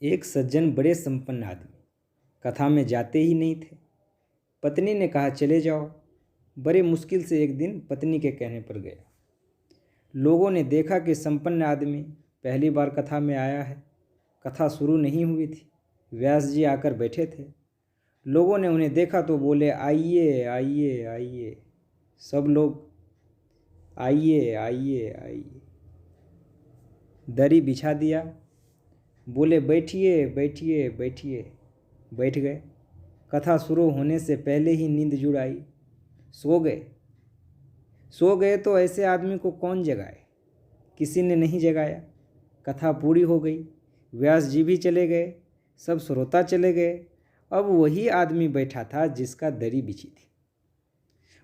एक सज्जन बड़े संपन्न आदमी कथा में जाते ही नहीं थे। पत्नी ने कहा चले जाओ। बड़े मुश्किल से एक दिन पत्नी के कहने पर गया। लोगों ने देखा कि संपन्न आदमी पहली बार कथा में आया है। कथा शुरू नहीं हुई थी, व्यास जी आकर बैठे थे। लोगों ने उन्हें देखा तो बोले आइए आइए आइए। सब लोग आइए आइए आइए। दरी बिछा दिया, बोले बैठिए बैठिए बैठिए। बैठ गए। कथा शुरू होने से पहले ही नींद जुड़ आई। सो गए तो ऐसे आदमी को कौन जगाए। किसी ने नहीं जगाया। कथा पूरी हो गई। व्यास जी भी चले गए, सब श्रोता चले गए। अब वही आदमी बैठा था जिसका दरी बिछी थी।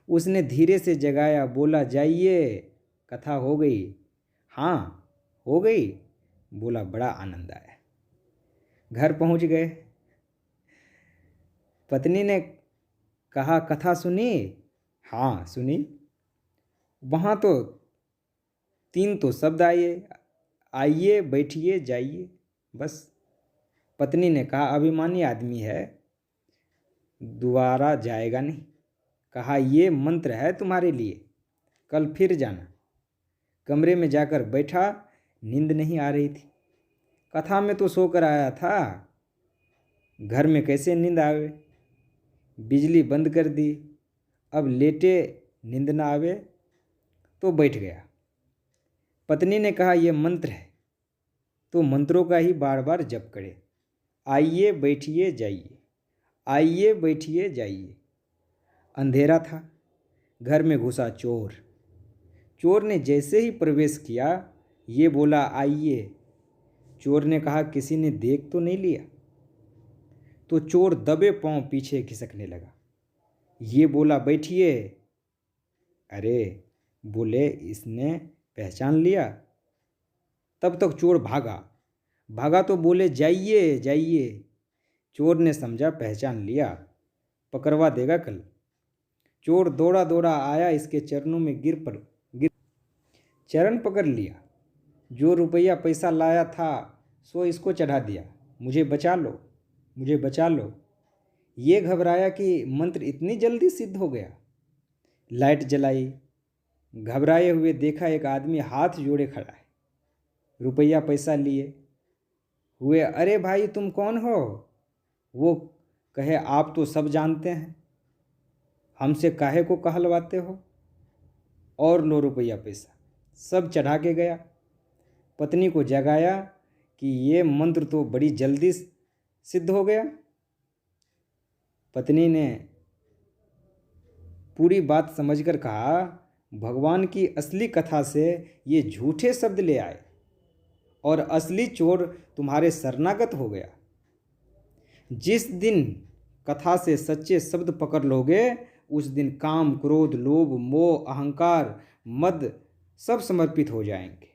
उसने धीरे से जगाया, बोला जाइए कथा हो गई। हाँ हो गई, बोला। बड़ा आनंद आया। घर पहुंच गए। पत्नी ने कहा कथा सुनी? हाँ सुनी। वहाँ तो 3 तो शब्द आए, आइए बैठिए जाइए, बस। पत्नी ने कहा अभिमानी आदमी है, दोबारा जाएगा नहीं। कहा ये मंत्र है तुम्हारे लिए, कल फिर जाना। कमरे में जाकर बैठा, नींद नहीं आ रही थी। कथा में तो सोकर आया था, घर में कैसे नींद आवे। बिजली बंद कर दी। अब लेटे नींद ना आवे तो बैठ गया। पत्नी ने कहा यह मंत्र है तो मंत्रों का ही बार बार जप करे। आइए बैठिए जाइए, आइए बैठिए जाइए। अंधेरा था। घर में घुसा चोर। चोर ने जैसे ही प्रवेश किया, ये बोला आइए। चोर ने कहा किसी ने देख तो नहीं लिया। तो चोर दबे पांव पीछे खिसकने लगा। ये बोला बैठिए। अरे बोले इसने पहचान लिया। तब तक चोर भागा तो बोले जाइए जाइए। चोर ने समझा पहचान लिया, पकड़वा देगा कल। चोर दौड़ा दौड़ा आया, इसके चरणों में गिर चरण पकड़ लिया। जो रुपया पैसा लाया था सो इसको चढ़ा दिया। मुझे बचा लो, मुझे बचा लो। ये घबराया कि मंत्र इतनी जल्दी सिद्ध हो गया। लाइट जलाई। घबराए हुए देखा एक आदमी हाथ जोड़े खड़ा है, रुपया पैसा लिए हुए। अरे भाई तुम कौन हो? वो कहे आप तो सब जानते हैं, हमसे काहे को कहलवाते हो? और लो रुपया पैसा। सब चढ़ा के गया। पत्नी को जगाया कि ये मंत्र तो बड़ी जल्दी सिद्ध हो गया। पत्नी ने पूरी बात समझकर कहा भगवान की असली कथा से ये झूठे शब्द ले आए और असली चोर तुम्हारे शरणागत हो गया। जिस दिन कथा से सच्चे शब्द पकड़ लोगे, उस दिन काम, क्रोध, लोभ, मोह, अहंकार, मद सब समर्पित हो जाएंगे।